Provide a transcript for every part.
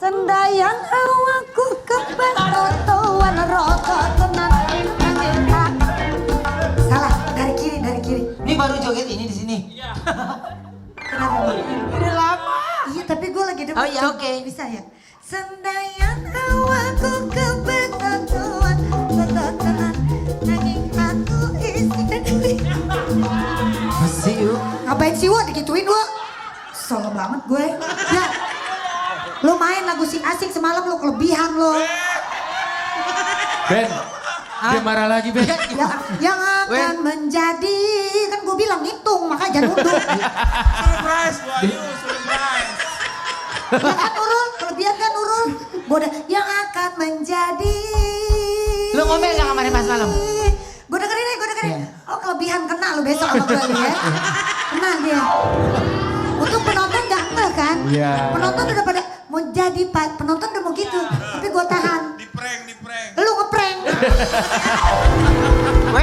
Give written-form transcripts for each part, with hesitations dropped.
Sendayan awaku kebetotoan rotot tenan. Salah, dari kiri. Ini baru joget ini di sini. Iya. Kenapa nih? Udah lama. Iya, tapi gue lagi demen. Oh iya, oke. Bisa ya? Sendayan awaku kebetotoan rotot tenan. Nanging aku isi diri. Masih yuk. Ngapain sih Wo digituin Wo? Salah banget gue. Ya, lu main lagu si asik semalam lu kelebihan lo. Ben, dia marah lagi Ben. Yang akan menjadi, kan gue bilang ngitung makanya jangan nunduk. Surprise, Wahyu, surprise. Ya kan Nurul, kelebihan kan Nurul. Gue udah yang akan menjadi. Lu ngomel gak kemarin pas malam? Gue dengerin ya, Oh kelebihan kena lu besok sama gue ya. Kena dia. Untuk penonton gak ngeh kan? Iya. Penonton udah pada mau jadi penonton udah mau gitu. Tapi gue tahan. Di prank. Lu ngeprank.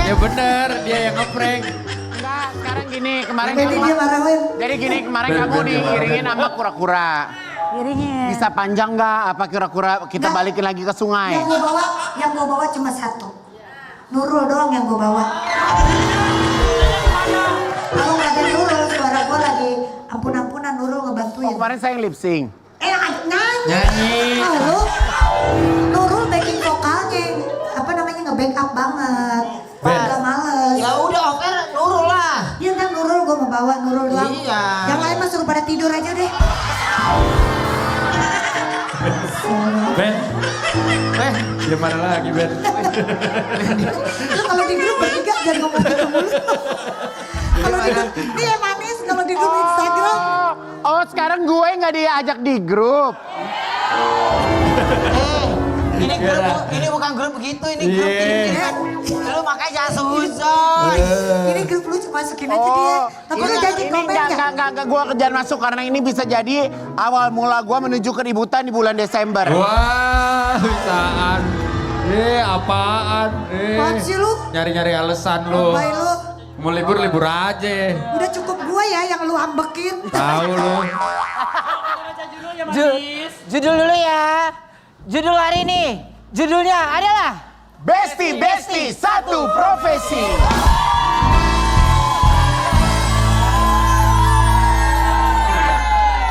Ya bener, dia yang ngeprank. Enggak, sekarang gini, kemarin Jadi dia marah Wen. jadi gini, kemarin kamu diiringin sama kura-kura. Iringin. Bisa panjang nggak? Apa kura-kura kita Nggak. balikin lagi ke sungai? Yang gue bawa cuma satu. Nurul doang yang gue bawa. Kalau nggak ada Nurul, suara gue lagi ampun-ampunan Nurul ngebantuin. Kemarin saya yang lip sync. Nyanyi. Oh, lu Nurul backing vokalnya, apa namanya nge-backup banget. Gak males. Ya udah oke Nurul lah. Iya kan Nurul gue mau bawa Nurul doang. Iya. Yang lain mah suruh pada tidur aja deh. Ben, dia marah lagi Ben. Lu kalau di grup bertiga jangan ngomong gitu mulu. Kalau di grup, dia manis kalau di grup Instagram. Oh, sekarang gue nggak diajak di grup. Ini bukan grup begitu, ini grup ini kan. Lu makanya jangan susah. Ini grup lu masukin aja dia. Tapi lu janji komen ya. Enggak, gue kejar masuk karena ini bisa jadi awal mula gue menuju keributan di bulan Desember. Wah, bisaan. Apaan? Apaan sih lu? Nyari-nyari alasan lu. Ngapain lu? Mau libur aja. Udah cukup gua ya yang lu ambekin. Tahu lu. Judul dulu ya. Judul hari ini. Judulnya adalah Besti satu profesi.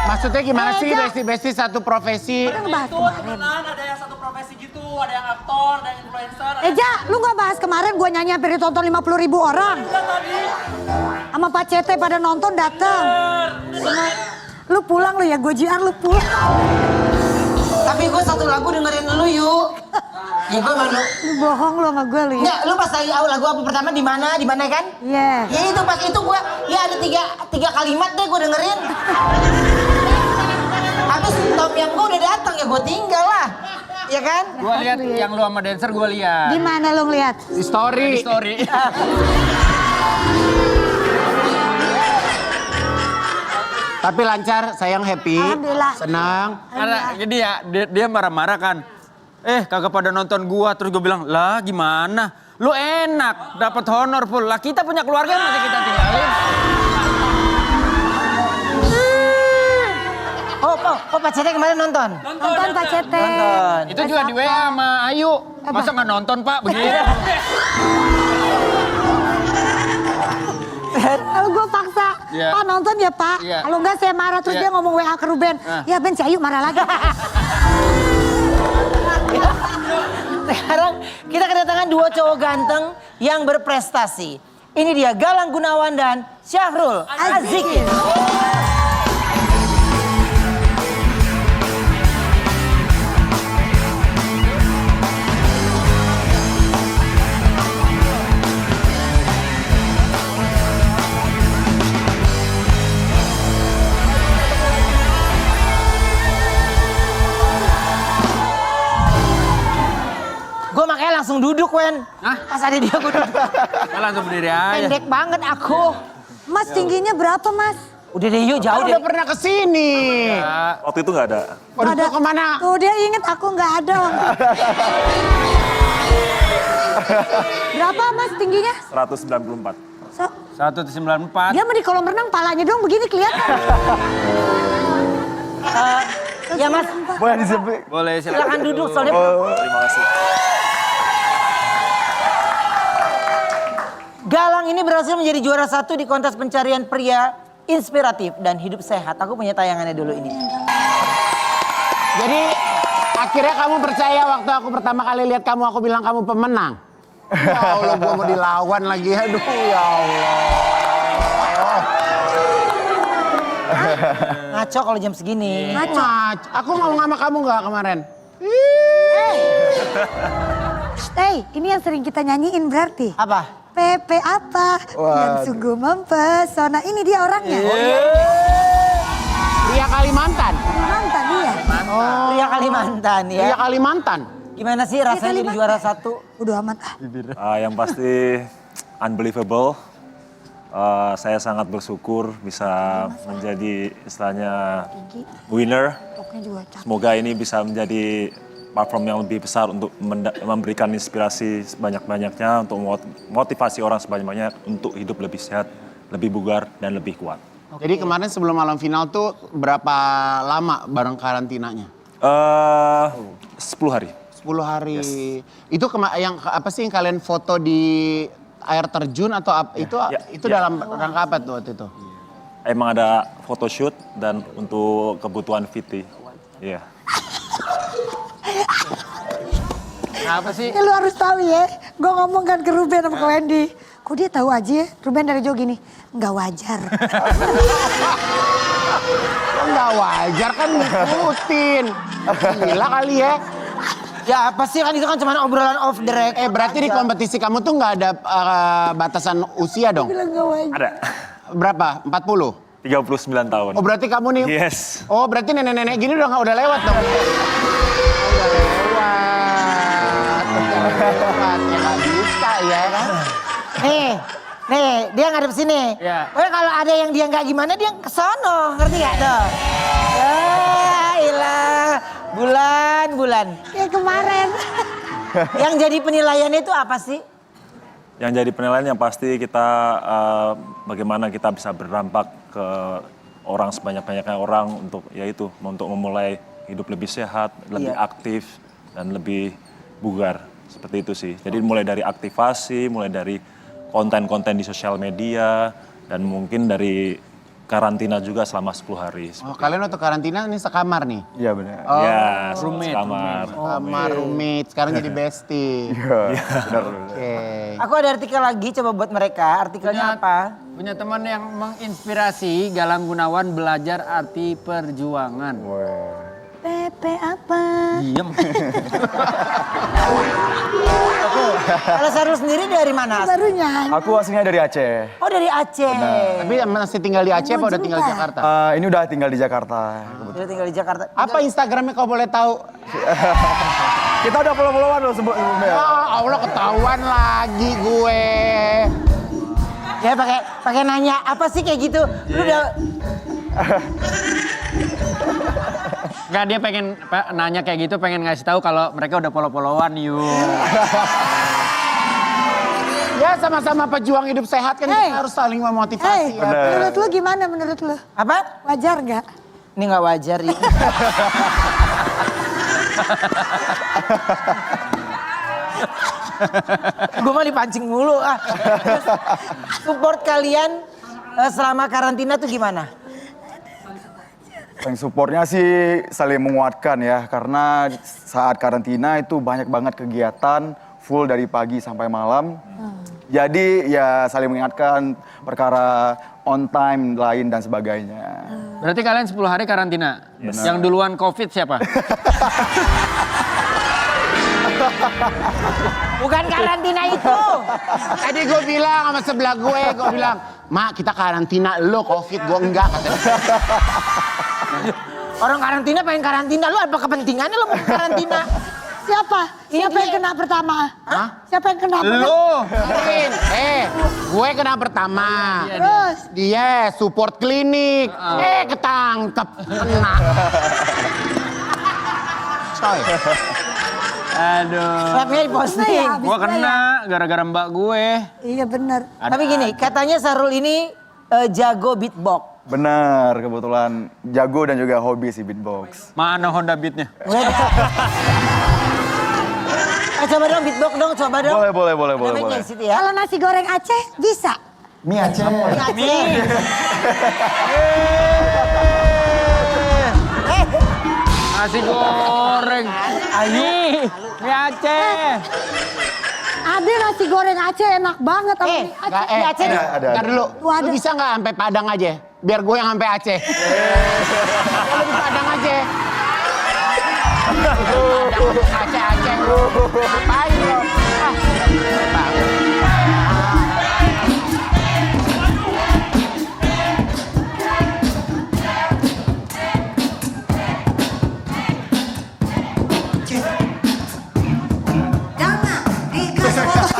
Maksudnya gimana sih besti satu profesi? Kita ngebahas Itu kemarin. temenan, ada yang satu profesi gitu, ada yang aktor, ada yang influencer. Ja, lu gak bahas kemarin gua nyanyi hampir ditonton 50.000 orang. Tadi. Sama Pak CT pada nonton dateng. Lu pulang lu ya, gue jiar lu pulang. tapi gue satu lagu dengerin lu yuk. Ya gue malu. Lu bohong lu sama gue lu ya. Enggak, lu pas lagi awal lagu apa pertama di mana kan? Iya. Ya itu pas itu gue, ya ada tiga kalimat deh gue dengerin. Habis Tom Yam gue udah datang ya gue tinggal lah. Ya kan? Gua lihat yang lu sama dancer gua lihat. Di mana lu ngeliat? Di story. Tapi lancar, sayang happy. Alhamdulillah. Senang. Karena jadi ya dia marah-marah kan. Kagak pada nonton gua, terus gua bilang, "Lah gimana? Lu enak, dapat honor full. Lah kita punya keluarga masih kita tinggalin." Oh Pak Cete kemarin nonton? Nonton Pak CT. Nonton. Itu juga di WA sama Ayu. Masa nggak nonton, Pak? Begini. Kalau gue paksa, Iya. Pak nonton ya Pak. Iya. Kalau enggak saya marah terus Iya. dia ngomong WA ke Ruben. Ya Ben si Ayu marah lagi. Sekarang kita kedatangan dua cowok ganteng yang berprestasi. Ini dia Galang Gunawan dan Syahrul Azikin. Gue makanya langsung duduk, Wen. Pas ada dia gue duduk. Kita langsung berdiri aja. Pendek banget aku. Mas tingginya berapa Mas? Udah deh yuk, jauh deh. Udah pernah kesini. Waktu itu nggak ada. Waduh, kok kemana? Tuh dia inget aku nggak ada. Berapa Mas tingginya? 194. So, 194. dia mau di kolam renang palanya dong begini kelihatan. Ya Mas, Boleh disebut. Boleh silakan duduk soalnya. Terima kasih. Galang ini berhasil menjadi juara 1 di kontes pencarian pria inspiratif dan hidup sehat. Aku punya tayangannya dulu ini. Jadi akhirnya kamu percaya waktu aku pertama kali lihat kamu, aku bilang kamu pemenang. Ya Allah, gua mau dilawan lagi. Aduh, ya Allah. Ngaco kalau jam segini. Ngaco. Aku ngomong sama kamu nggak kemarin? Hey, ini yang sering kita nyanyiin berarti. Apa? Pepe apa yang sungguh mempesona. Ini dia orangnya. Pria Kalimantan. Kalimantan iya. Pria Kalimantan ya. Pria Kalimantan. Gimana sih rasanya jadi juara 1? Udah amat ah. Yang pasti unbelievable. Saya sangat bersyukur bisa menjadi istilahnya winner. Pokoknya juga capek. Semoga ini bisa menjadi platform yang lebih besar untuk memberikan inspirasi sebanyak-banyaknya, untuk motivasi orang sebanyak-banyaknya untuk hidup lebih sehat, lebih bugar, dan lebih kuat. Jadi kemarin sebelum malam final tuh berapa lama bareng karantinanya? 10 hari. 10 hari. Itu yang apa sih yang kalian foto di air terjun atau itu dalam rangka apa tuh waktu itu? Emang ada photoshoot dan untuk kebutuhan VT. Iya. Apa sih? Lu harus tahu ya, gue ngomong kan ke Ruben sama ke Wendy. Kok dia tahu aja ya, Ruben dari jauh gini, nggak wajar. Nggak wajar kan ngikutin. Gila kali ya. Ya apa sih kan itu kan cuma obrolan off the record. Berarti di kompetisi kamu tuh nggak ada batasan usia dong? Bilang nggak wajar. Ada. Berapa? 40? 39 tahun. Oh berarti kamu nih? Yes. Oh berarti nenek-nenek gini udah lewat dong? Ya nggak bisa ya kan? Nih, dia ngadep sini. Iya. Pokoknya kalau ada yang dia nggak gimana, dia kesono, ngerti gak tuh? Ya ilah, bulan. Ya kemarin. Yang jadi penilaiannya itu apa sih? Yang jadi penilaian yang pasti kita bagaimana kita bisa berdampak ke orang sebanyak-banyaknya orang untuk yaitu untuk memulai hidup lebih sehat, lebih aktif dan lebih bugar. Seperti itu sih. Jadi mulai dari aktivasi, mulai dari konten-konten di sosial media dan mungkin dari karantina juga selama 10 hari. Oh kalian waktu karantina ini sekamar nih? Iya benar. Ya, roommate, kamar. Kamar roommate, sekarang jadi bestie. Iya, benar. Oke. Aku ada artikel lagi, coba buat mereka. Artikelnya apa? Punya teman yang menginspirasi, Galang Gunawan belajar arti perjuangan. Pepe apa? Diem. Kalau Sarul sendiri dari mana? Baru nyanyi. Aku aslinya dari Aceh. Oh dari Aceh. Tapi masih tinggal di Aceh apa udah tinggal di Jakarta? Ini udah tinggal di Jakarta. Udah tinggal di Jakarta. Apa Instagramnya kau boleh tahu? Kita udah follow-followan loh sebelumnya. Oh Allah ketahuan lagi gue. Ya pakai nanya apa sih kayak gitu? Lu udah Enggak, dia pengen nanya kayak gitu, pengen ngasih tahu kalau mereka udah follow-followan yuk. Ya sama-sama pejuang hidup sehat kan kita harus saling memotivasi. Ya. Menurut lu gimana menurut lu? apa? Wajar nggak? Ini nggak wajar ya. Gue mah dipancing mulu ah. Terus, support kalian selama karantina tuh gimana? Yang supportnya sih saling menguatkan ya, karena saat karantina itu banyak banget kegiatan full dari pagi sampai malam. Jadi ya saling mengingatkan perkara on time lain dan sebagainya. Berarti kalian 10 hari karantina? Yes. Yang duluan COVID siapa? Bukan karantina itu. Tadi gue bilang sama sebelah gue bilang, Mak kita karantina, lo COVID, gue enggak. Orang karantina pengen karantina, lu apa kepentingannya lu mau karantina? Siapa? Siapa yang kena pertama? Hah? Siapa yang kena pertama? Lo, gue kena pertama. Terus? Dia support klinik. Ketangkep, kena. Coy. Aduh. Swabnya diposting. Nah, ya, Gua kena gara-gara mbak gue. Iya bener. Tapi gini, katanya Sarul ini jago beatbox. Benar, kebetulan jago dan juga hobi sih beatbox. Mana Honda Beat-nya? Coba dong beatbox dong, coba dong. Boleh. Ada mic-nya di situ ya. Kalau nasi goreng Aceh bisa. Mie Aceh. Nasi goreng. Ayi, mie Aceh. Ada nasi goreng Aceh enak banget. Sama mie Aceh. Mie Aceh nih. Ada. Ntar dulu, Lu ada. lu bisa nggak sampai Padang aja? Biar gue yang sampai Aceh. Kalau di Padang aja. Padang, Aceh. Ngapain lo? Jangan dikasih foto.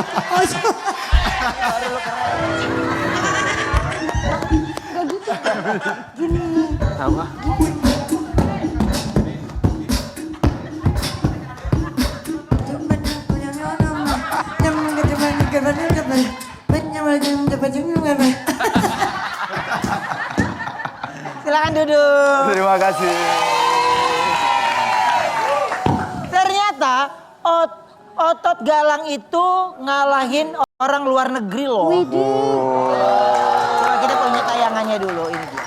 Silakan duduk. Terima kasih. Ternyata otot galang itu ngalahin orang luar negeri loh. Coba kita punya tayangannya dulu ini dia.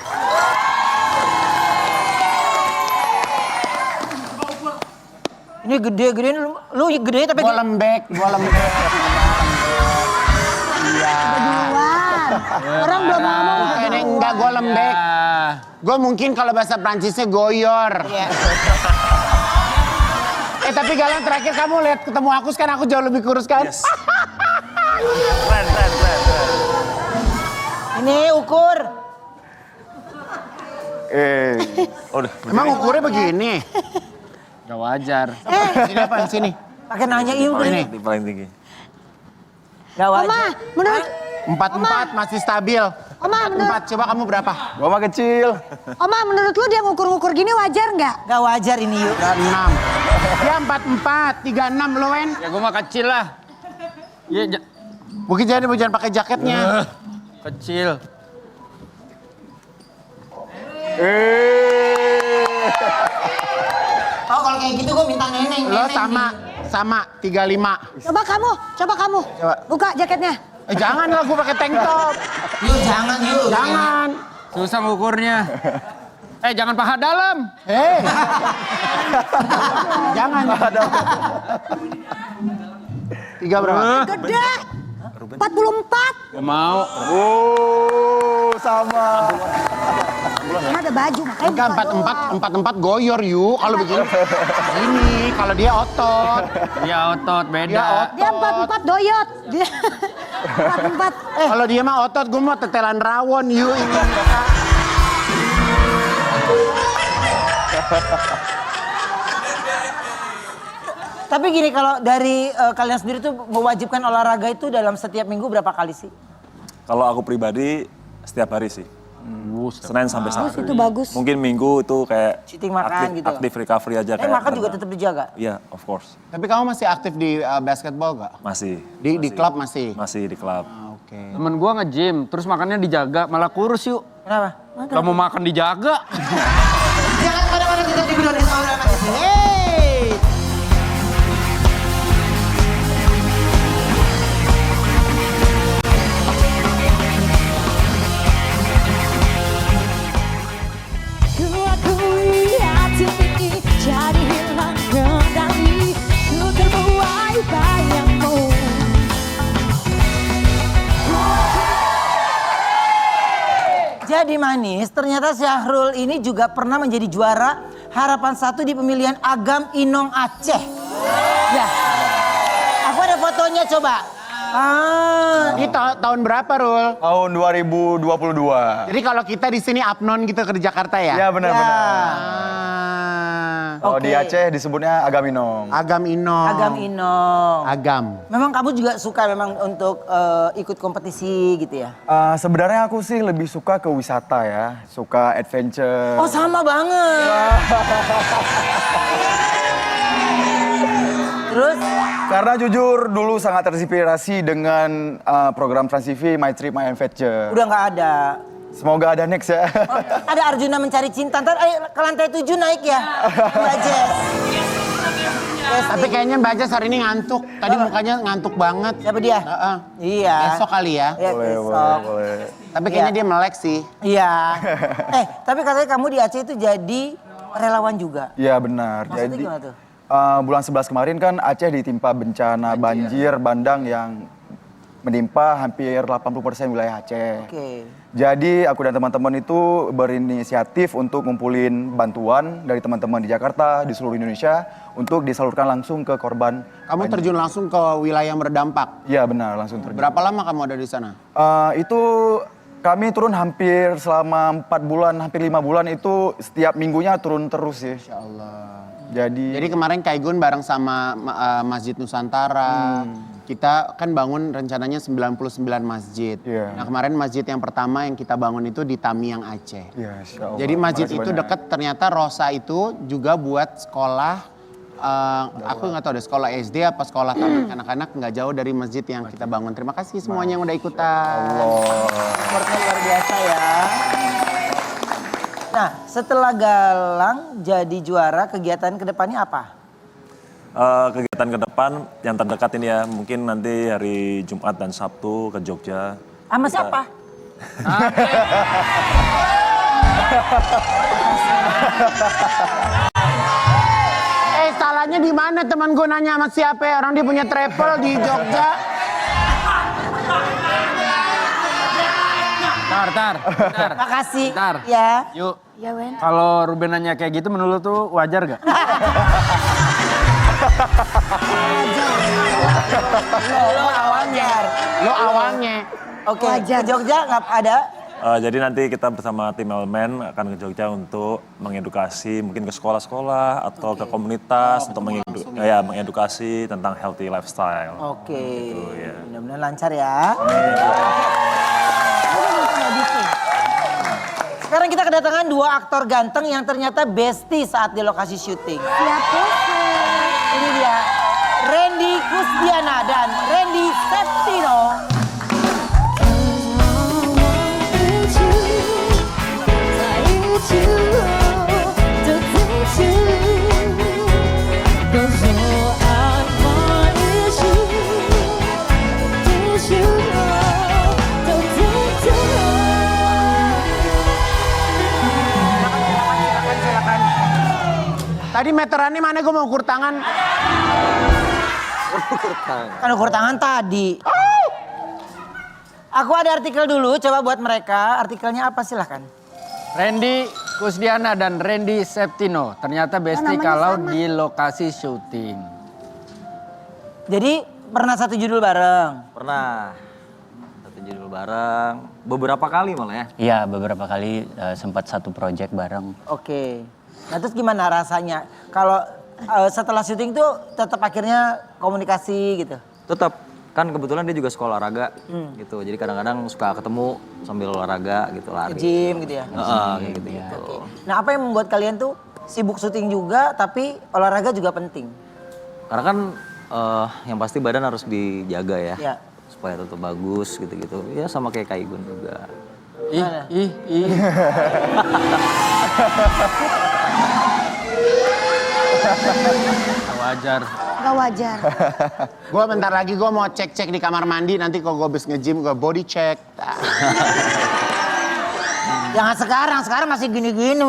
Ini gede-gedein lu gede tapi Gue lembek. Duluan. Orang belum ngomong. Kayaknya enggak, gue lembek. Gue mungkin kalau bahasa Prancisnya goyor. Iya. Tapi Galang terakhir kamu lihat ketemu aku sekarang aku jauh lebih kurus kan? Yes. Keren. Ini ukur. Udah. Emang ukurnya begini? Gak wajar. Ini apaan sini? Pakai nanya iya udah ini. Di paling tinggi. Gak wajar. Oma, menurut 44 masih stabil. Oma, 44, coba kamu berapa? Gua mah kecil. Oma, menurut lu dia ngukur-ngukur gini wajar nggak? Gak wajar ini yuk. 36. Dia 44, 36 lo Wen. Ya gue mah kecil lah. Iya, Mungkin jangan pakai jaketnya. kecil. Oh kalau kayak gitu gue minta neneng. Lo neneng sama 35. Coba kamu. Coba. Buka jaketnya. Jangan lah gue pakai tank top. nih. Yuk jangan yuk. Jangan. Susah ngukurnya. Jangan paha dalam. Jangan. 3 berapa? Gede. 44. Gak mau. Sama. Karena ada baju makanya. Enggak 44 goyor yuk kalau begini. Ini kalau dia otot. Dia otot, beda. Dia otot. Dia 44 doyot. Dia 44. Kalau dia mah otot, gue mau tetelan rawon yuk ini. Tapi gini kalau dari kalian sendiri tuh mewajibkan olahraga itu dalam setiap minggu berapa kali sih? Kalau aku pribadi setiap hari sih. Senin sampai Sabtu. Itu bagus. Mungkin Minggu itu kayak Cheating makan gitu. aktif recovery aja kayak. Makan juga tetap dijaga. Iya, of course. Tapi kamu masih aktif di basketball gak? Masih. Di klub masih? Masih di klub. Oke. Temen gue nge-gym, terus makannya dijaga, malah kurus yuk. Kenapa? Gak mau makan dijaga. Jangan kemana-mana tetap di Bidodin Aura Magazine. Hey! Ku akui hati ini jadi hilang kendali. Ku terbuai bayangmu. Jadi manis, ternyata Syahrul ini juga pernah menjadi juara Harapan 1 di pemilihan Agam Inong Aceh. Ya, aku ada fotonya coba. Ini tahun berapa, Rul? Tahun 2022. Jadi kalau kita di sini upnon gitu ke Jakarta ya? Ya benar-benar. Kalau Oke. di Aceh disebutnya Agaminong. Agam Inong. Agam Inong. Agam. Memang kamu juga suka memang untuk ikut kompetisi gitu ya? Sebenarnya aku sih lebih suka ke wisata ya, suka adventure. Oh sama banget. Terus? Karena jujur dulu sangat terinspirasi dengan program Trans TV My Trip My Adventure. Udah nggak ada. Semoga ada next ya. Oh, ada Arjuna Mencari Cinta. Ntar ke lantai 7 naik ya, Mbak Jess. Tapi kayaknya Mbak Jess hari ini ngantuk. Tadi mukanya ngantuk banget. Siapa dia? Heeh. Iya. Besok kali ya. Ya, Boleh, besok. boleh. Tapi kayaknya dia melek sih. Iya. Tapi katanya kamu di Aceh itu jadi relawan juga. Iya benar. Maksudnya Jadi gimana tuh? bulan 11 kemarin kan Aceh ditimpa bencana banjir bandang yang menimpa hampir 80% wilayah Aceh. Oke. Jadi aku dan teman-teman itu berinisiatif untuk ngumpulin bantuan dari teman-teman di Jakarta, di seluruh Indonesia untuk disalurkan langsung ke korban. Kamu terjun langsung ke wilayah yang berdampak. Iya benar, langsung terjun. Berapa lama kamu ada di sana? Itu kami turun hampir selama 4 bulan, hampir 5 bulan itu setiap minggunya turun terus sih. Insya Allah. Jadi Kemarin Kaigun bareng sama Masjid Nusantara. Kita kan bangun rencananya 99 masjid. Iya. Nah kemarin masjid yang pertama yang kita bangun itu di Tamiang Aceh. ya, insya Allah. Jadi masjid Makasih itu banyak. dekat, ternyata Rosa itu juga buat sekolah. Aku nggak tahu deh sekolah SD apa sekolah taman anak-anak, nggak jauh dari masjid yang kita bangun. Terima kasih semuanya yang udah ikutan. Supportnya luar biasa ya. Nah, setelah Galang jadi juara, kegiatan kedepannya apa? Kegiatan ke depan yang terdekat ini ya, mungkin nanti hari Jumat dan Sabtu ke Jogja. Sama siapa? Salahnya di mana teman gue nanya sama siapa ya? Orang dia punya travel di Jogja. Tar. Makasih. Bentar. Ya. Yuk, Ya Wen. kalau Ruben nanya kayak gitu menurut tuh wajar gak? Lo awalnya. Lo awalnya. Oke, ke Jogja nggak ada? Jadi nanti kita bersama tim Elemen akan ke Jogja untuk mengedukasi mungkin ke sekolah-sekolah atau ke komunitas untuk mengedukasi tentang healthy lifestyle. Oke. ya. Mudah-mudahan lancar ya. Sekarang kita kedatangan 2 aktor ganteng yang ternyata bestie saat di lokasi syuting. Siapa? Ini dia, Randy Kusdiana dan Randy Septino. Tadi meterannya mana, gue mau ukur tangan. Kan ukur tangan tadi. Aku ada artikel dulu, coba buat mereka. Artikelnya apa silahkan. Randy Kusdiana dan Randy Septino ternyata bestie kalau di lokasi syuting. Jadi pernah satu judul bareng? Pernah satu judul bareng, beberapa kali malah ya. Iya, beberapa kali sempat satu project bareng. Oke. Nah terus gimana rasanya? Kalau setelah syuting tuh tetap akhirnya komunikasi gitu? Tetap, kan kebetulan dia juga sekolah olahraga gitu. Jadi kadang-kadang suka ketemu sambil olahraga gitu, lari. Gym gitu ya? Kayak gitu-gitu. Nah apa yang membuat kalian tuh sibuk syuting juga tapi olahraga juga penting? Karena kan yang pasti badan harus dijaga ya. Ya. Supaya tetap bagus gitu-gitu. Ya sama kayak Kaigun juga. Ih. Wajar. Gak wajar. Gue bentar lagi gue mau cek-cek di kamar mandi, nanti kalau gue habis nge-gym gue body check. Jangan sekarang masih gini-gini.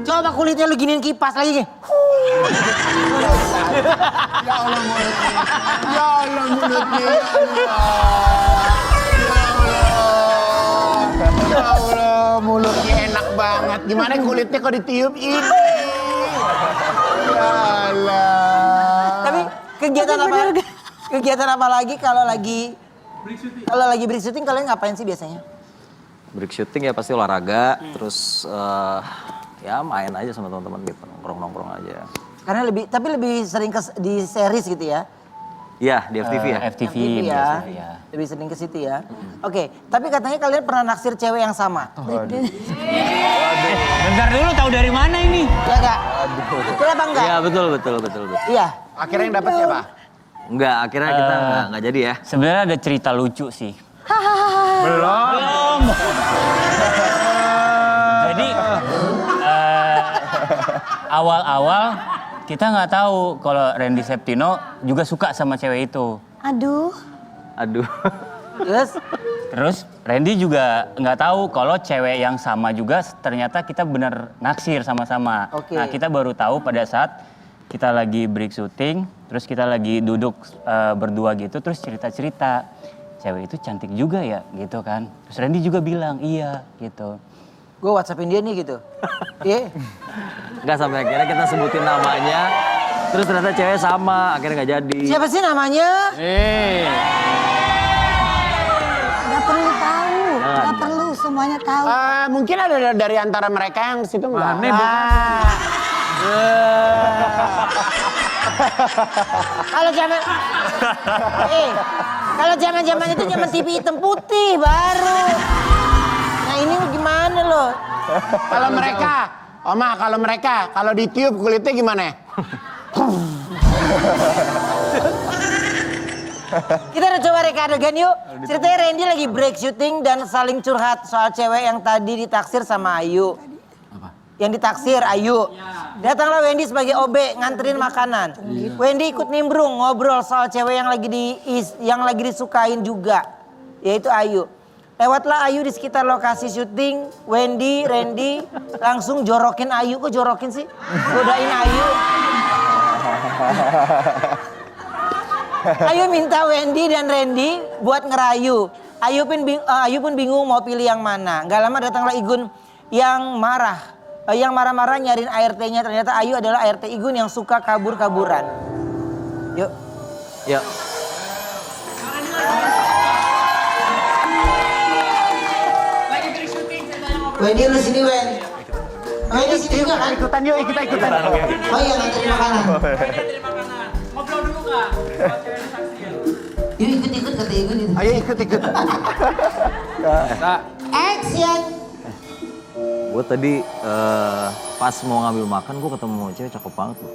Coba kulitnya lu giniin kipas lagi. Ya Allah mulutnya. Ya Allah mulutnya. Ya Allah mulutnya enak banget. Gimana kulitnya kok ditiup ini? Ya Allah. Tapi kegiatan apa lagi kalau lagi break syuting kalian ngapain sih biasanya? Break syuting ya pasti olahraga, terus ya main aja sama teman-teman gitu, nongkrong-nongkrong aja. Karena lebih sering di series gitu ya? Iya, di FTV ya. FTV ya. biasanya, ya. Lebih sering ke situ ya. Oke, tapi katanya kalian pernah naksir cewek yang sama. Bentar dulu, tahu dari mana ini? Iya enggak? Betul apa enggak? Iya, betul. Iya. Akhirnya yang dapat siapa? Enggak, akhirnya kita enggak jadi ya. Sebenarnya ada cerita lucu sih. Belum. Jadi awal-awal kita nggak tahu kalau Randy Septino juga suka sama cewek itu. Aduh. Terus Randy juga nggak tahu kalau cewek yang sama juga ternyata kita bener naksir sama-sama. Oke. Nah kita baru tahu pada saat kita lagi break syuting, terus kita lagi duduk berdua gitu, terus cerita-cerita. Cewek itu cantik juga ya gitu kan. Terus Randy juga bilang iya gitu. gue WhatsAppin dia nih gitu. Iya. Nggak sampai akhirnya kita sebutin namanya. Terus ternyata cewek sama, akhirnya nggak jadi. Siapa sih namanya? Gak perlu tahu. Gak perlu semuanya tahu. Mungkin ada dari antara mereka yang situ nggak? Aneh, Kalau zaman kalau zaman itu zaman TV hitam putih baru. Nah ini gimana loh? Kalau mereka, Oma, kalau ditiup kulitnya gimana? Kita udah coba reka adegan yuk. Ceritanya Randy lagi break syuting dan saling curhat soal cewek yang tadi ditaksir sama Ayu. Yang ditaksir Ayu. Datanglah Wendy sebagai OB nganterin makanan. Wendy ikut nimbrung ngobrol soal cewek yang lagi disukain juga, yaitu Ayu. Lewatlah Ayu di sekitar lokasi syuting. Wendy, Randy langsung jorokin Ayu. Kok jorokin sih? Godain Ayu. Ayu minta Wendy dan Randy buat ngerayu. Ayu pun bingung mau pilih yang mana. Gak lama datanglah Igun yang marah. Yang marah-marah nyariin ART-nya. Ternyata Ayu adalah ART Igun yang suka kabur-kaburan. Yuk. Ya. Lagi break syuting, saya tanya ngobrol. Wendy lu sini Wen. Wendy sini juga kan? Ikutan yuk, kita ikutan. Oh iya nganterin makanan. Dia terima makanan. Ngobrol dulu nggak? Soal cewek yang ditaksir. Yuk ikut kata Igun itu. Ayo ikut. Action. Gue tadi pas mau ngambil makan, gue ketemu cewek cakep banget loh.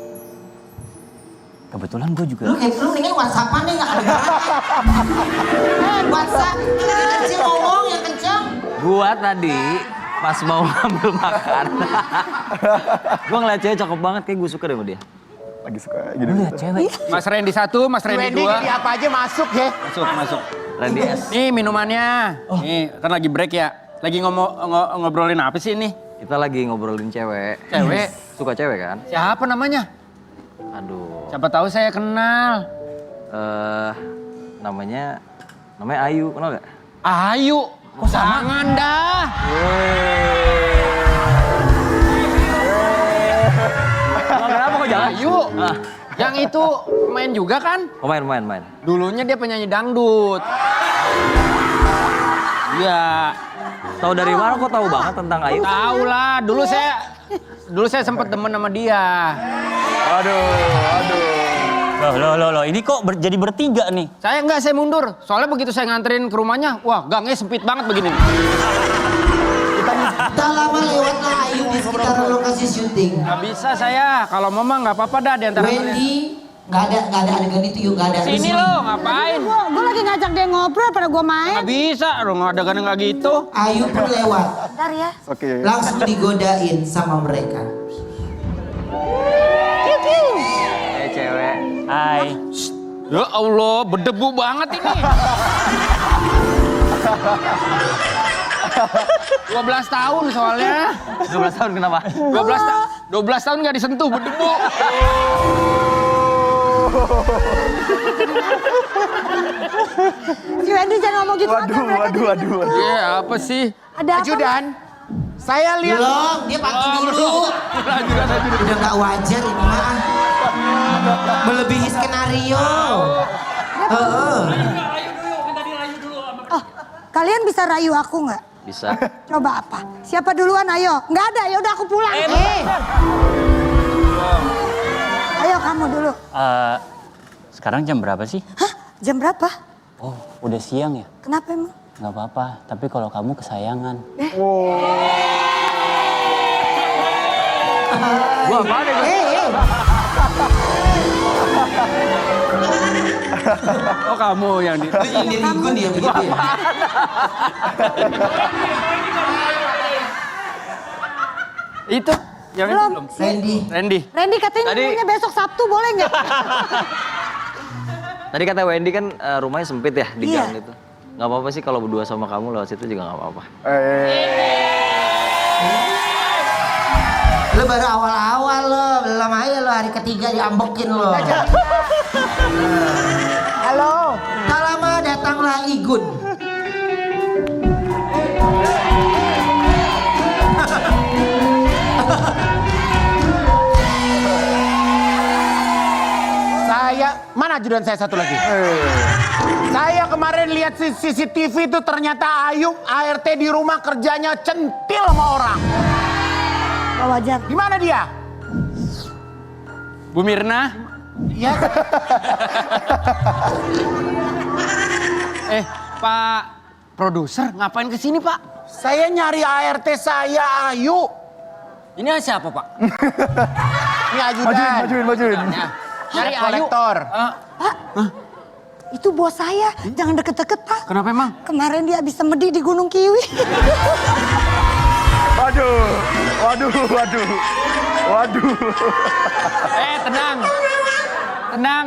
Kebetulan gue juga. Lu mendingan WhatsApp-an deh gak ada. WhatsApp, yang kecil ngomong yang kencang. Gue tadi pas mau ngambil makan, gue ngeliat cewek cakep banget, kayak gue suka deh sama dia. Lagi suka gini. Lu lihat cewek. Mas Randy 1, Mas Randy 2. Wendy apa aja masuk ya. Masuk. Randy S. Nih minumannya. Nih kan lagi break ya. Lagi ngobrolin apa sih ini? Kita lagi ngobrolin cewek. Cewek? Suka cewek kan? Siapa namanya? Aduh. Siapa tahu saya kenal. Namanya Ayu, kenal gak? Ayu. Kok jangan dah. Kenapa kok jangan? Ayu. Yang itu main juga kan? Oh main. Dulunya dia penyanyi dangdut. Iya. Tahu dari mana kok tahu banget tentang Ayu? Tahu lah. Dulu saya sempat demen sama dia. Loh, ini kok jadi bertiga nih? Saya mundur. Soalnya begitu saya nganterin ke rumahnya, wah gangnya sempit banget begini. Tak lama lewatlah Ayu di sekitar lokasi syuting. Gak bisa saya. Kalau mama nggak apa-apa dah di antara kalian. Wendy, nggak ada adegan itu yuk, nggak ada. Sini lo, ngapain? Gue lagi ngajak dia ngobrol pada gue main. Nggak bisa, lo nggak ada kan nggak gitu. Ayu pun lewat, Bentar ya. Oke. langsung digodain sama mereka. Cewek. Hai. Ya Allah, berdebu banget ini. 12 tahun soalnya. 12 tahun kenapa? 12 tahun nggak disentuh, berdebu. Si Wendy jangan ngomong gitu. Waduh. Iya, apa sih? Ada apa? Ajudan, saya lihat. Belum, dia pantun dulu. Udah nggak wajar ini mah. Melebihi skenario. Rayu dulu, minta dia rayu dulu. Oh, kalian bisa rayu aku nggak? Bisa. Coba apa? Siapa duluan? Ayo. Nggak ada. Ya udah aku pulang. Ayo kamu dulu. Sekarang jam berapa sih? Hah? Jam berapa? Oh, udah siang ya? Kenapa emang? Nggak apa-apa, tapi kalau kamu kesayangan. Gua apa deh? Oh kamu yang di... Ini Igun dia begitu ya. Itu yang itu belum. Randy. Randy katanya nemunya besok Sabtu, boleh nggak? Tadi kata Wendy kan rumahnya sempit ya di Iya. gang itu. Nggak apa-apa sih kalau berdua sama kamu lewat situ juga nggak apa-apa. Lo baru awal-awal lo, belum aja lo hari ketiga diambekin lo. Halo. Tak lama datanglah Igun. Mana ajudan saya satu lagi? Saya kemarin lihat CCTV itu ternyata Ayub ART di rumah kerjanya centil sama orang. Gak wajar. Di mana dia? Bu Mirna. Ya. Pak produser ngapain kesini Pak? Saya nyari ART saya Ayu. Ini siapa Pak? Ini ajudan. Majuin. Nyari Ayu. Kolektor. Itu bos saya, jangan deket-deket Pak. Kenapa emang? Kemarin dia habis semedi di Gunung Kiwi. Waduh.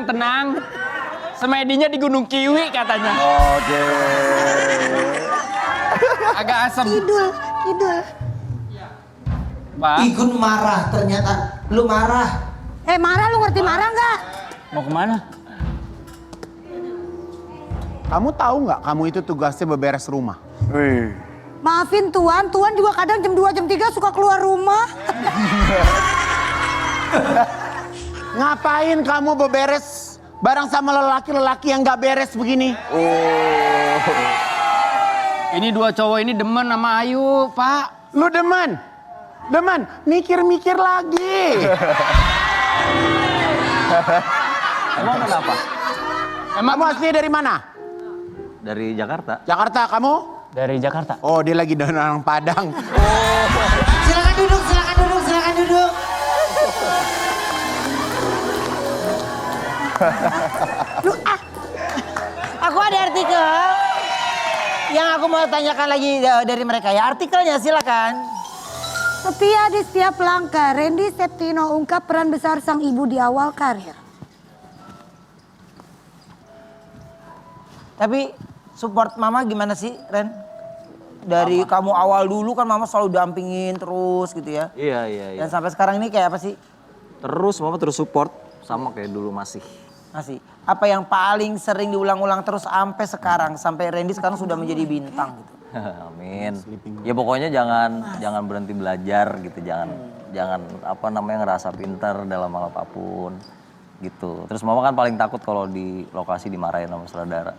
Tenang. Semedinya di Gunung Kiwi katanya. Oke. Agak asem. Kidul. Pak. Igun marah ternyata. Lu marah. Marah, lu ngerti marah nggak? Mau kemana? Kamu tahu nggak kamu itu tugasnya beberes rumah? Wih. Maafin Tuan juga kadang jam 2, jam 3 suka keluar rumah. Ngapain kamu beberes bareng sama lelaki-lelaki yang nggak beres begini? Ini dua cowok ini demen sama Ayu, Pak. Lu demen? Mikir-mikir lagi. Emang kenapa? Kamu asli dari mana? Dari Jakarta. Jakarta, kamu? Dari Jakarta. Oh, dia lagi dari orang Padang. Silakan duduk. Aku ada artikel yang aku mau tanyakan lagi dari mereka ya. Artikelnya silakan. Setia di setiap langkah, Randy Septino ungkap peran besar sang ibu di awal karir. Tapi support mama gimana sih, Ren? Dari kamu awal dulu kan mama selalu dampingin terus gitu ya. Iya. Dan sampai sekarang ini kayak apa sih? Terus mama terus support sama kayak dulu masih. Apa yang paling sering diulang-ulang terus sampai sekarang? Sampai Randy sekarang sudah menjadi bintang gitu. Amin. Ya pokoknya jangan berhenti belajar gitu, jangan apa namanya ngerasa pintar dalam hal apapun gitu. Terus mama kan paling takut kalau di lokasi dimarahin sama saudara.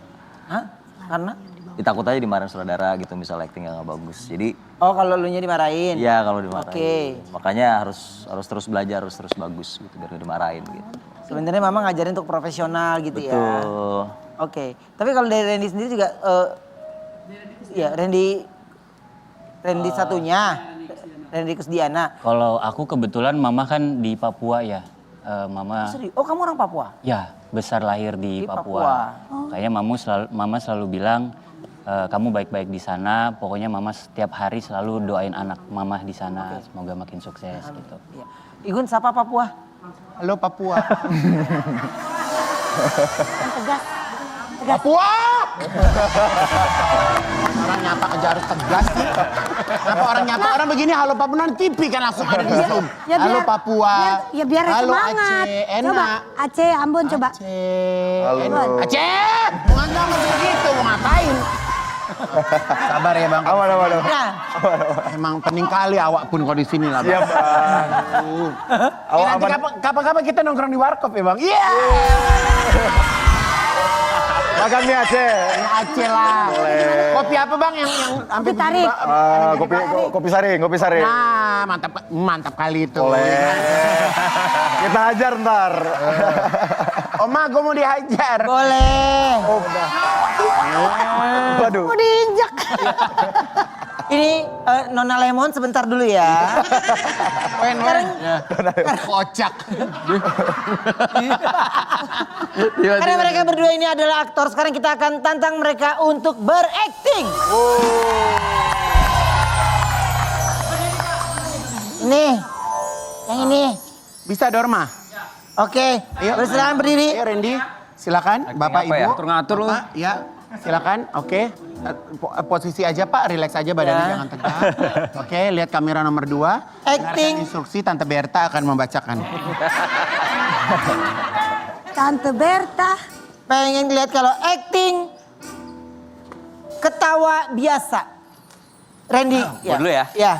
Hah? Karena? Ditakut aja dimarahin saudara gitu, misal acting yang gak bagus. Jadi kalau lu nya dimarahin? Iya kalau dimarahin. Oke. Makanya harus terus belajar, harus terus bagus gitu biar gak dimarahin gitu. Sebenarnya mama ngajarin untuk profesional gitu ya. Betul. Oke. Tapi kalau dari Randy sendiri juga ya Randy satunya, Randy Kusdiana. Kalau aku kebetulan mama kan di Papua ya. Mama. Oh kamu orang Papua? Ya, besar lahir di Papua. Kayaknya mama selalu bilang kamu baik-baik di sana. Pokoknya mama setiap hari selalu doain anak mama di sana. Semoga makin sukses gitu. Ya. Igun siapa Papua? Halo Papua. Tegas. Papua! Orang nyapa aja harus tegas sih. Kenapa orang nyapa orang begini halo Papua nanti TV kan langsung ada di Zoom. Halo Papua. Biar halo semangat. Aceh, enak. Coba Aceh, Ambon coba. Halo. Aceh! Mau begitu, mau ngapain? Sabar ya Bang. Aman. Emang pening kali awak pun kalau di sini lah Bang. Siap Bang. Nanti kapan-kapan kita nongkrong di warkop ya Bang. Iya. Makan mie Aceh. Aceh lah. Boleh. Kopi apa Bang yang hampir tarik. Kopi saring. Nah, mantap kali itu. Boleh. Kita hajar ntar. Oma, gue mau dihajar. Boleh. Waduh. Mau diinjak. Ini Nona Lemon sebentar dulu ya. Kocak. Karena mereka berdua ini adalah aktor, sekarang kita akan tantang mereka untuk berakting. Ini, yang ini. Bisa Dorma? Oke, Ayo. bersilakan berdiri. Ayo Randy, silakan. Bapak, apa ya? Ibu. Ngatur-ngatur lu. Bapak, ya, silakan. Oke. Posisi aja Pak, relax aja badannya, Ya. jangan tegak. Oke, lihat kamera nomor 2. Acting. Instruksi Tante Berta akan membacakan. Tante Berta. Pengen lihat kalau acting ketawa biasa. Randy, Gua dulu ya? Ya,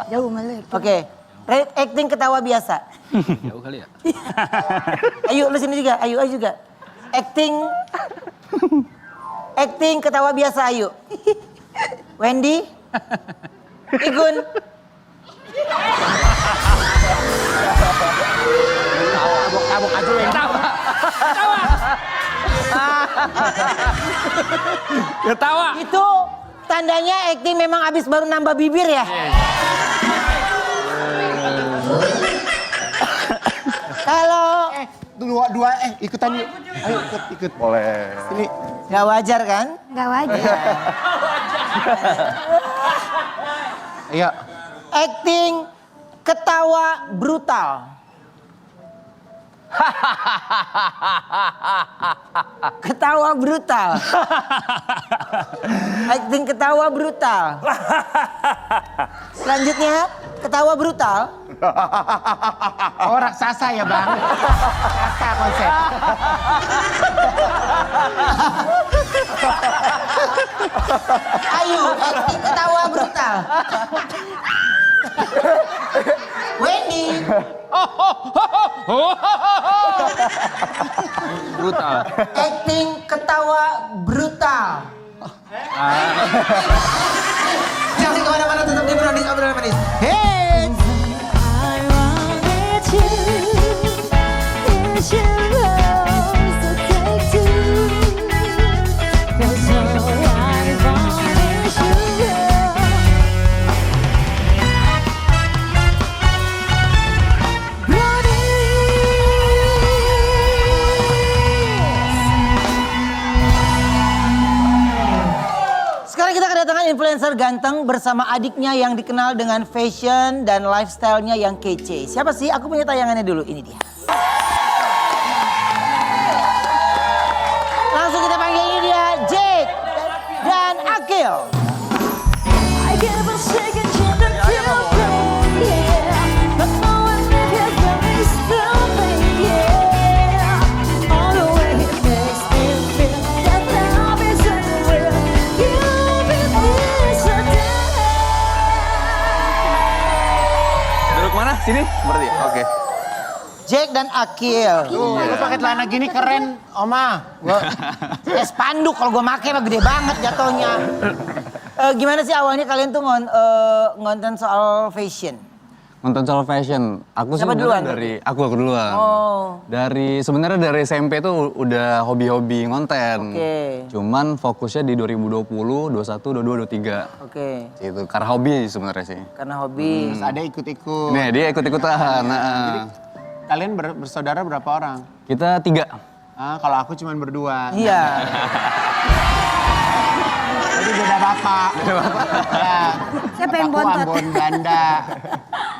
Jauh malu. oke. Acting ketawa biasa. Jauh kali ya. Ayo lu sini juga, ayo juga. Acting ketawa biasa, ayo. Wendy, Igun. Tabok aja Wendy. Ketawa. Itu tandanya acting memang abis baru nambah bibir ya. Kalau Dua, ikutan yuk. Ayo ikut. Boleh. Sini. nggak wajar kan? Gak wajar. Ayo. Acting ketawa brutal. Ketawa brutal. Acting ketawa brutal. Selanjutnya ketawa brutal. Oh raksasa ya Bang. Raksasa konsep. Ayo, acting ketawa brutal. Wendy. Brutal. Acting ketawa brutal. Jangan kemana-mana, tetap di Brownies Obrolan Manis. Hey! Sekarang kita kedatangan influencer ganteng bersama adiknya yang dikenal dengan fashion dan lifestyle-nya yang kece. Siapa sih? Aku punya tayangannya dulu, ini dia. Langsung kita panggil, ini dia Jake dan Akil. Duduk mana? Sini? Berarti ya? Oke. Jake dan Akil. Tuh, lu pakai celana gini keren, Oma. Ya spanduk kalau gue make mah gede banget jatuhnya. Gimana sih awalnya kalian tuh ngonten soal fashion? Nonton soal fashion, aku Siapa sebenarnya duluan? aku duluan. Oh. Sebenarnya dari SMP tuh udah hobi-hobi ngonten. Oke. Cuman fokusnya di 2020, 21, 22, 23. Oke. Itu karena hobi sebenarnya sih. Karena hobi. Terus ada ikut-ikut. Nih dia ikut-ikutan. Nah, Kalian bersaudara berapa orang? kita 3. Kalau aku cuma berdua. Iya. Jadi beda bapak. Ya. Siapa yang Aku bontot? Ambon Belanda.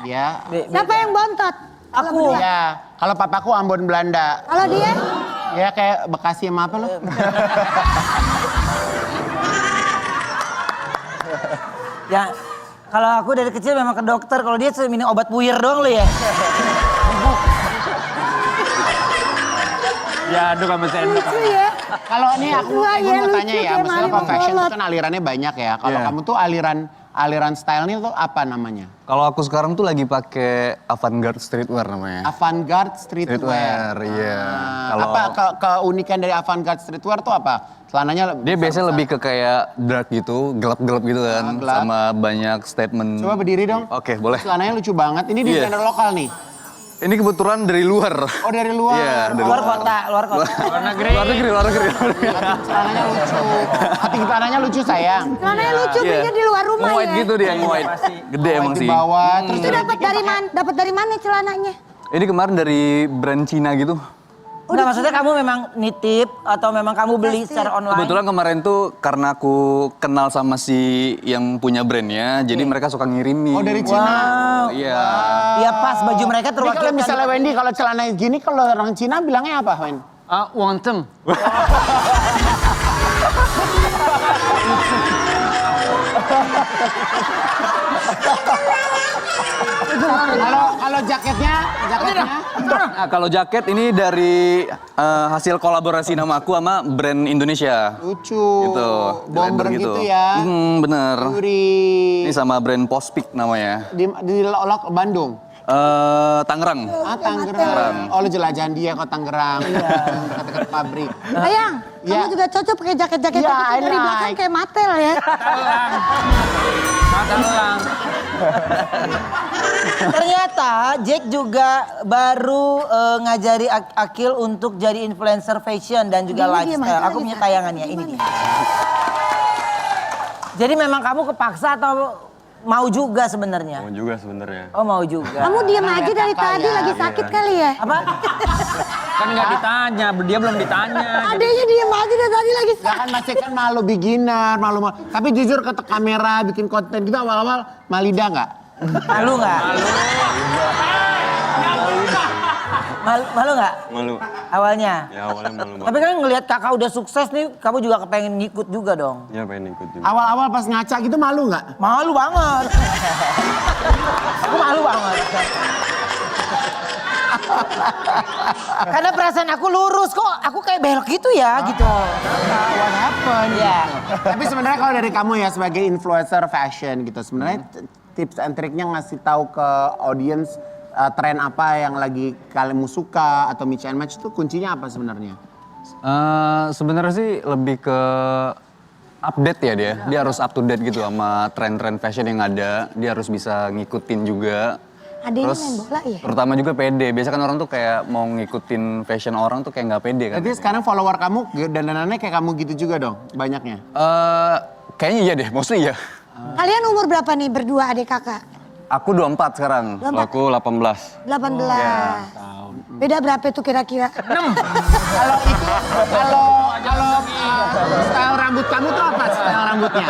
Dia. Siapa yang bontot? Aku. Iya. Kalau papaku Ambon Belanda. Kalau dia? Ya kayak Bekasi sama apa lo? Ya, kalau aku dari kecil memang ke dokter. Kalau dia cuma minum obat puyer doang lo ya. Ya aduh sama sendok. Lucu ya. Kalau ini aku Wah, mau ya, tanya lucu ya, kayak maksudnya Mari kalau fashion itu Bolot. kan alirannya banyak ya. Kalau Iya. kamu tuh aliran style-nya tuh apa namanya? Kalau aku sekarang tuh lagi pakai avant-garde streetwear namanya. Avant-garde streetwear. Streetwear, iya. Kalau Apa keunikan dari avant-garde streetwear tuh apa? Celananya dia biasanya lebih ke kayak dark gitu, gelap-gelap gitu kan, gelap. sama banyak statement. Coba berdiri dong. Oke, boleh. Celananya lucu banget. Ini Iya. desainer lokal nih. Ini kebetulan dari luar. Oh dari luar. Iya, dari Luar kota. Luar negeri. Celananya lucu. Hati celananya lucu sayang. Celananya lucu, belinya di luar rumah White ya. gitu dia, white. Gede emang Di sih. bawah. Terus Itu dapat dari mana celananya? Ini kemarin dari brand Cina gitu. Enggak, maksudnya kamu memang nitip atau memang kamu beli secara online? Kebetulan kemarin tuh karena aku kenal sama si yang punya brandnya, jadi mereka suka ngirimin. Oh dari Cina. Wow. Iya. Iya pas baju mereka Tapi kalau terwakilkan. misalnya Wendy kalau celana gini kalau orang Cina bilangnya apa, Wen? Wonteng. Kalau jaketnya? Nah, kalau jaket ini dari hasil kolaborasi nama aku sama brand Indonesia. Lucu. Gitu. Bomber Leather gitu ya. Bener. Yuri. Ini sama brand Pospik namanya. Di Lolok Bandung. Tangerang. Tangerang. Oh lu jelajahan dia ke Tangerang. Dekat-dekat pabrik. Sayang, kamu juga cocok pakai jaket-jaket Ya, itu dari I belakang like. kayak Mattel ya. Ternyata Jack juga baru ngajari Akil untuk jadi influencer fashion dan juga Ini dia, lifestyle. Mas. Aku punya tayangannya, ini dia. Jadi memang kamu kepaksa atau mau juga sebenarnya? Mau juga sebenarnya. Oh mau juga. Kamu diam aja dari tadi ya. lagi sakit kali ya. Apa? Kan nggak ditanya, dia belum ditanya. Adanya diam aja dari tadi lagi Ya kan masih kan malu beginner, malu. Tapi jujur ke kamera bikin konten gitu awal-awal Malida nggak? Malu nggak? Malu nggak? Malu. Awalnya? Ya awalnya malu. Tapi kan ngelihat kakak udah sukses nih, kamu juga kepengen ngikut juga dong? Ya pengen ikut juga. Awal-awal pas ngaca gitu malu nggak? Malu banget. Aku malu banget. Karena perasaan aku lurus kok, aku kayak belok gitu ya gitu. What happened? Iya. Tapi sebenarnya kalau dari kamu ya sebagai influencer fashion gitu, sebenarnya tips and triknya ngasih tahu ke audience tren apa yang lagi kalian suka atau mix and match itu kuncinya apa sebenarnya? Sebenarnya sih lebih ke update ya dia. Dia harus up to date gitu sama tren-tren fashion yang ada. Dia harus bisa ngikutin juga. Adanya Terus main bola ya? terutama juga pede. Biasa kan orang tuh kayak mau ngikutin fashion orang tuh kayak nggak pede kan. Jadi sekarang follower kamu dandanannya kayak kamu gitu juga dong banyaknya? Kayaknya iya deh, mostly iya. Kalian umur berapa nih berdua adik kakak? Aku 24 sekarang. 24. Aku 18. 18. Beda berapa itu kira-kira? 6. Kalau style rambut kamu tuh apa style rambutnya?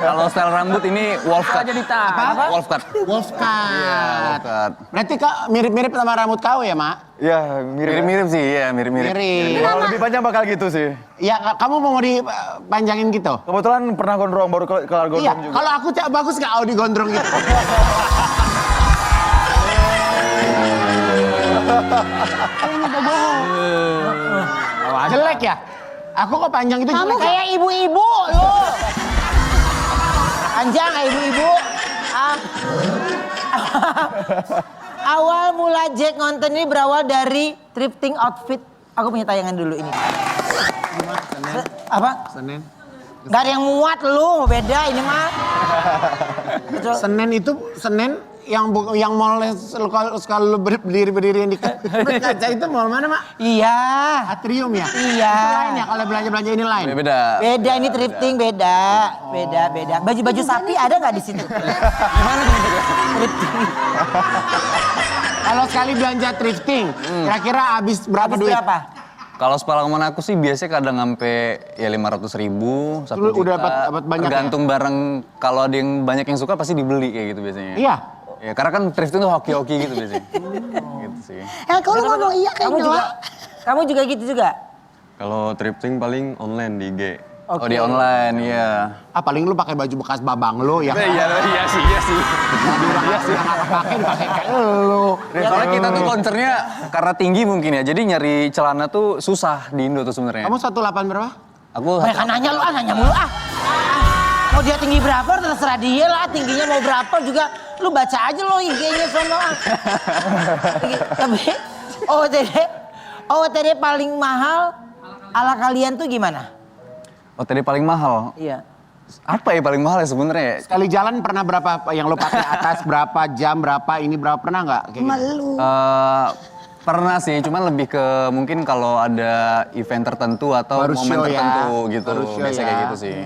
Kalau style rambut ini wolf cut. Apa? Wolf cut. Wolf cut. Iya, wolf cut. Berarti kak mirip-mirip sama rambut kau ya, Mak? Ya mirip. Mirip-mirip sih, ya mirip-mirip. Mirip. Kalau lebih panjang bakal gitu sih. Ya, kamu mau dipanjangin gitu? Kebetulan pernah gondrong, baru kelar gondrong Iya, juga. kalau aku bagus nggak Audi gondrong gitu? Jelek ya? Aku kok panjang itu Kamu jelek ya? kayak ibu-ibu loh. Panjang kayak ibu-ibu. Awal mula Jack ngonten ini berawal dari thrifting outfit. Aku punya tayangan dulu ini. Apa? Senin. Gak ada yang muat lu, beda ini mah. Senin itu Senin yang mall sekali lu berdiri di kaca itu mall mana, Mak? Iya. Atrium ya? Iya. Itu lain ya kalau belanja ini lain. Beda. Beda ini thrifting beda. Beda. Baju-baju sapi ada nggak di situ? Gimana thrifting? Kalau sekali belanja thrifting, kira-kira habis berapa duit? Berapa? Kalau sepengalaman aku sih biasanya kadang sampai ya 500.000, 1 Lu juta. udah dapat banyak Tergantung barang, kalau ada yang banyak yang suka pasti dibeli kayak gitu biasanya. Iya. Ya karena kan thrifting tuh hoki-hoki gitu biasanya. Gitu sih. Kalau ngomong iya kayak Kamu juga gitu juga? Kalau thrifting paling online di IG. Oh di online, iya. Paling lu pakai baju bekas babang lu ya. Iya sih. Pakai dipakai kayak lu. Soalnya kita tuh concernnya karena tinggi mungkin ya, jadi nyari celana tuh susah di Indo tuh sebenarnya. Kamu 1,8 berapa? Aku Banyak nanya lu nanya mulu Mau dia tinggi berapa terserah dia lah, tingginya mau berapa juga lu baca aja lo IG-nya sono. Tapi OOTD paling mahal ala kalian tuh gimana? OTD paling mahal. Iya. Apa ya paling mahal ya sebenarnya? Sekali jalan pernah berapa yang lo pakai atas berapa jam berapa ini berapa pernah nggak? Kayak gitu? Malu. Pernah sih, cuman lebih ke mungkin kalau ada event tertentu atau Baru momen show ya. tertentu gitu. Baru show Biasanya ya. kayak gitu sih.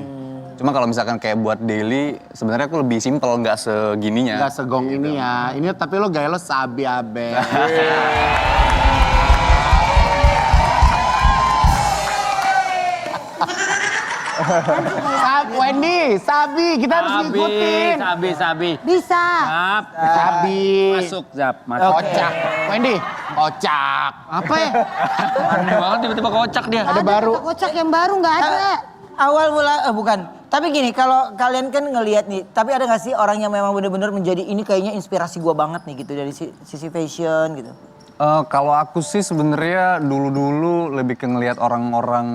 Cuma kalau misalkan kayak buat daily, sebenarnya aku lebih simple, nggak segininya. Nggak segong ini ya. Ini tapi lo gaya lo sabi abe. Wendy, Sabi, kita harus ngikutin. Sabi. Bisa. Zap. Sabi. Masuk, Zap. Masuk. Kocak. Wendy, kocak. Apa ya? Aneh banget tiba-tiba kocak dia. Ada baru. Kata kocak yang baru nggak ada. Awal mula, bukan. Tapi gini, kalau kalian kan ngelihat nih, tapi ada gak sih orang yang memang bener-bener menjadi ini kayaknya inspirasi gua banget nih gitu dari sisi fashion gitu. Kalau aku sih sebenarnya dulu-dulu lebih ke ngelihat orang-orang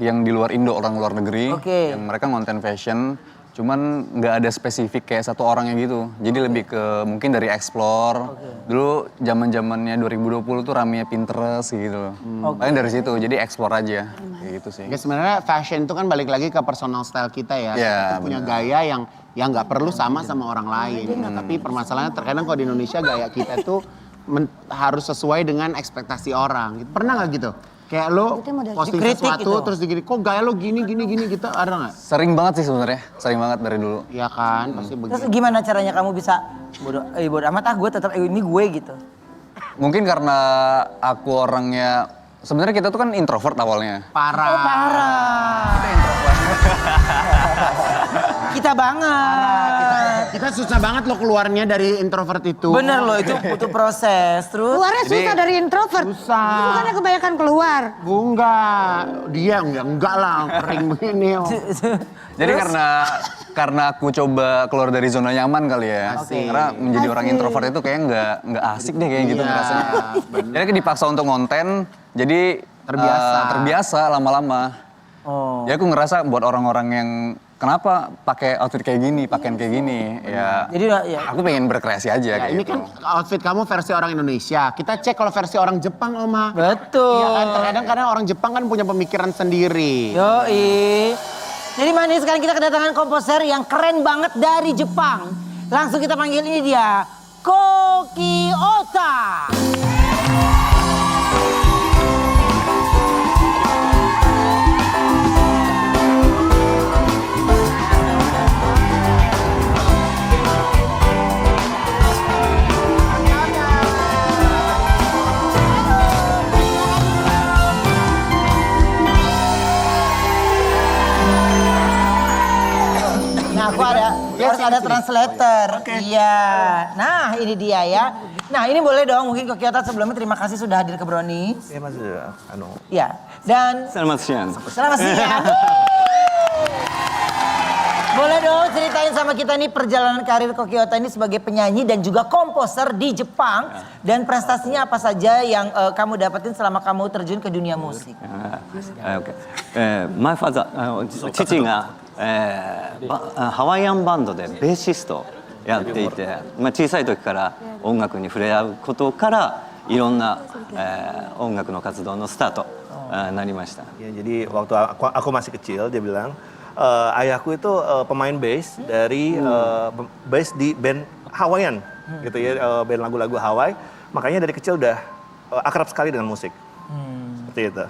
yang di luar Indo, orang luar negeri, Oke. yang mereka konten fashion, cuman nggak ada spesifik kayak satu orangnya gitu. Jadi lebih ke mungkin dari explore. Dulu zaman-zamannya 2020 tuh ramenya Pinterest gitu. Paling dari situ, jadi explore aja, kayak gitu sih. Ya sebenarnya fashion itu kan balik lagi ke personal style kita ya. Iya, Kita punya gaya yang nggak perlu sama orang lain. Nah, tapi permasalahannya terkadang kalau di Indonesia gaya kita tuh harus sesuai dengan ekspektasi orang. Pernah nggak gitu? Kayak lo posting Dikritik sesuatu gitu. terus digini, kok gaya lo gini gitu, ada nggak? Sering banget sih sebenarnya, sering banget dari dulu. Iya kan, pasti Terus begitu. gimana caranya kamu bisa bodo amat gue tetap ini gue gitu. Mungkin karena aku orangnya, sebenarnya kita tuh kan introvert awalnya. Parah. Oh parah. Kita banget. Kita susah banget lo keluarnya dari introvert itu. Bener loh, itu butuh proses. Terus Keluarnya susah dari introvert. Susah. Itu bukannya kebanyakan keluar. Enggak, dia enggak lah, kering begini. Jadi karena aku coba keluar dari zona nyaman kali ya. Asik. Karena menjadi orang introvert itu kayak nggak asik deh kayak gitu Iya, ngerasanya. bener. Jadi dipaksa untuk konten, jadi terbiasa lama-lama. Oh. Ya aku ngerasa buat orang-orang yang kenapa pakai outfit kayak gini, pakaian kayak gini, ya. Jadi ya. Aku pengen berkreasi aja Ya, kayak ini gitu. kan outfit kamu versi orang Indonesia. Kita cek kalau versi orang Jepang, Oma. Betul. Iya kan, kadang-kadang orang Jepang kan punya pemikiran sendiri. Yoi. Jadi manis sekarang kita kedatangan komposer yang keren banget dari Jepang. Langsung kita panggil ini dia, Koki Ota. Nah, aku harus ada translator. Iya. Nah, ini dia ya. Nah, ini boleh dong mungkin ke Kyoto sebelumnya terima kasih sudah hadir ke Brownies. Iya. Dan Selamat siang. selamat siang. Boleh dong ceritain sama kita nih perjalanan karir Koki Ota ini sebagai penyanyi dan juga komposer di Jepang. Dan prestasinya apa saja yang kamu dapetin selama kamu terjun ke dunia musik? My father、父が、ハワイアンバンドでベーシストやっていて、小さい時から音楽に触れ合うことからいろんな、音楽の活動のスタート、なりました。 Ya, jadi waktu aku masih kecil dia bilang ayahku itu pemain bass dari bass di band Hawaiian gitu ya, band lagu-lagu Hawaii. Makanya dari kecil udah akrab sekali dengan musik. Seperti itu.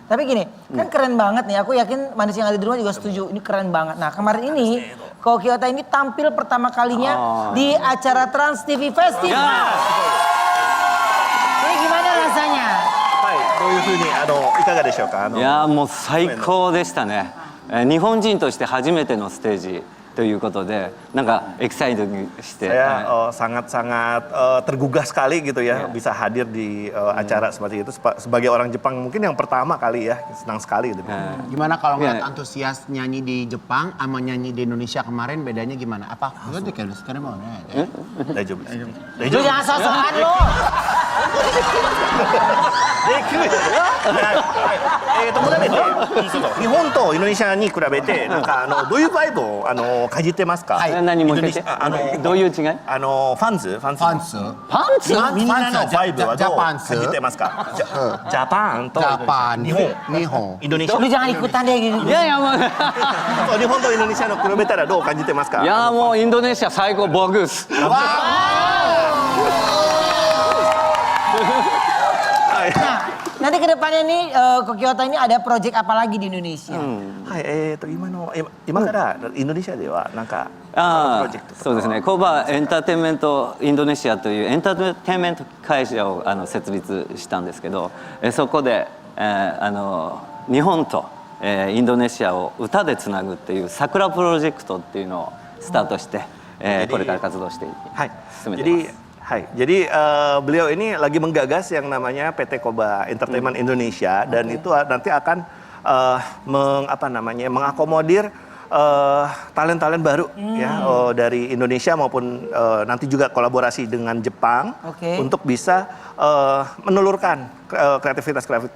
Tapi gini, kan keren banget nih. Aku yakin manis yang ada di rumah juga setuju. Ini keren banget. Nah kemarin ini, Koki Ota ini tampil pertama kalinya di acara Trans TV Festival. Ini gimana rasanya? どういうふうにいかがでしょうか。いやもう最高でしたね。日本人として初めてのステージということで、なんかエキサイトして。 Saya sangat-sangat tergugah sekali gitu ya bisa hadir di acara seperti itu sebagai orang Jepang mungkin yang pertama kali ya, senang sekali gitu. Gimana kalau ngeliat antusias nyanyi di Jepang sama nyanyi di Indonesia kemarin bedanya gimana? Apa? Lu kayak sekarang mau Daijoubu. Lu jangan sok-sokan lu. これね、日本とインドネシアに比べて、なんかどういうバイブを感じてますか？何もう一回言ってどういう違い？ファンズ？みんなのバイブはどう感じてますか？ジャパンと日本、インドネシア。Lu jangan ikutan deh gitu. いやいやもう日本とインドネシアの比べたらどう感じてますか？いやもうインドネシア最高ボグス。Nanti ke depannya nih Kokiota ini ada project apa lagi di Indonesia? はい、今からインドネシアではなんかプロジェクトとか。そうですね。コバエンターテインメントインドネシアというエンターテインメント会社を設立したんですけど、そこで日本とインドネシアを歌でつなぐっていう桜プロジェクトっていうのをスタートして、これから活動して進めてます。Jadi beliau ini lagi menggagas yang namanya PT Koba Entertainment Indonesia dan itu nanti akan mengakomodir talent-talent baru ya dari Indonesia maupun nanti juga kolaborasi dengan Jepang untuk bisa menelurkan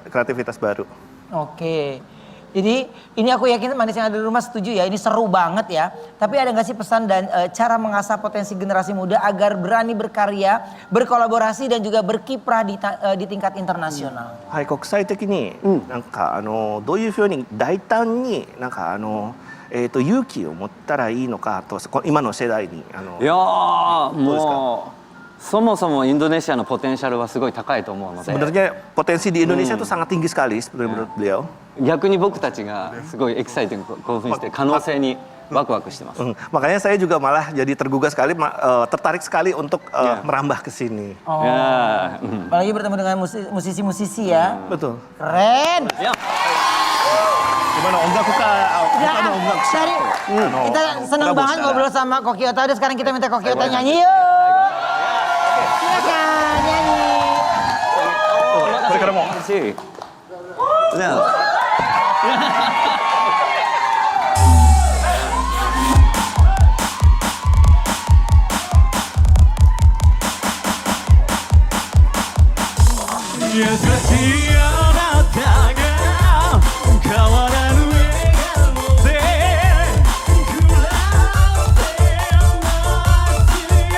kreativitas baru. Oke. Jadi ini aku yakin manis yang ada di rumah setuju ya, ini seru banget ya. Tapi ada nggak sih pesan dan cara mengasah potensi generasi muda agar berani berkarya, berkolaborasi dan juga berkiprah di tingkat internasional? はい、国際的になんかどういうふうに大胆になんか勇気を持ったらいいのかと今の世代にいやーもう。そもそもインドネシアのポテンシャルはすごい高いと思うので Sebenarnya potensi di Indonesia itu sangat tinggi sekali menurut beliau. 逆に僕たちがすごいエキサイティング興奮して可能性にワクワクしてます。Makanya saya juga malah jadi tergugah sekali, tertarik sekali untuk merambah ke sini. Apalagi bertemu dengan musisi-musisi ya. Betul. Keren. Gimana ongaku ka? Kita senang banget ngobrol sama Kokiota. Udah sekarang kita minta Kokiota nyanyi yuk. Silakan nyanyi. これからも。優しいあなたが変わらぬ笑顔で暮らせますよ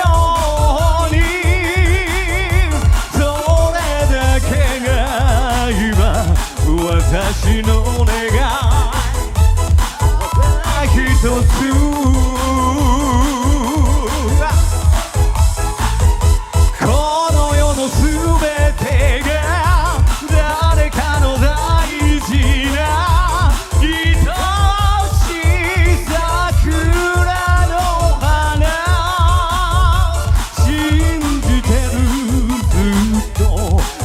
うにそれだけが今私の願い一つ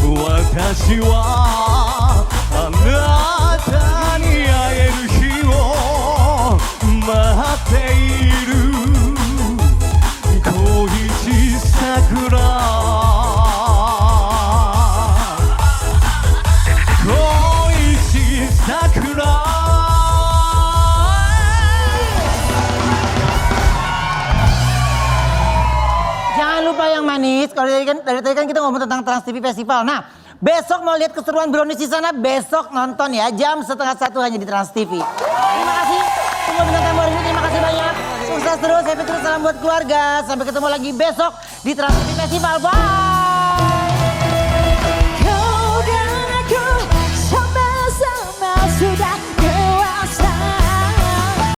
私はあなたに会える日を待っている小石桜小石桜 Jangan lupa yang manis, kalau dari tadi kan kita ngomong tentang Trans TV Festival. Nah, besok mau lihat keseruan Brownies di sana, besok nonton ya jam 12:30 hanya di Trans TV. Terima kasih semua bintang tamu hari ini, terima kasih banyak. Sukses terus, happy terus, salam buat keluarga. Sampai ketemu lagi besok di Trans TV Festival. Bye. Kau dan aku sama-sama sudah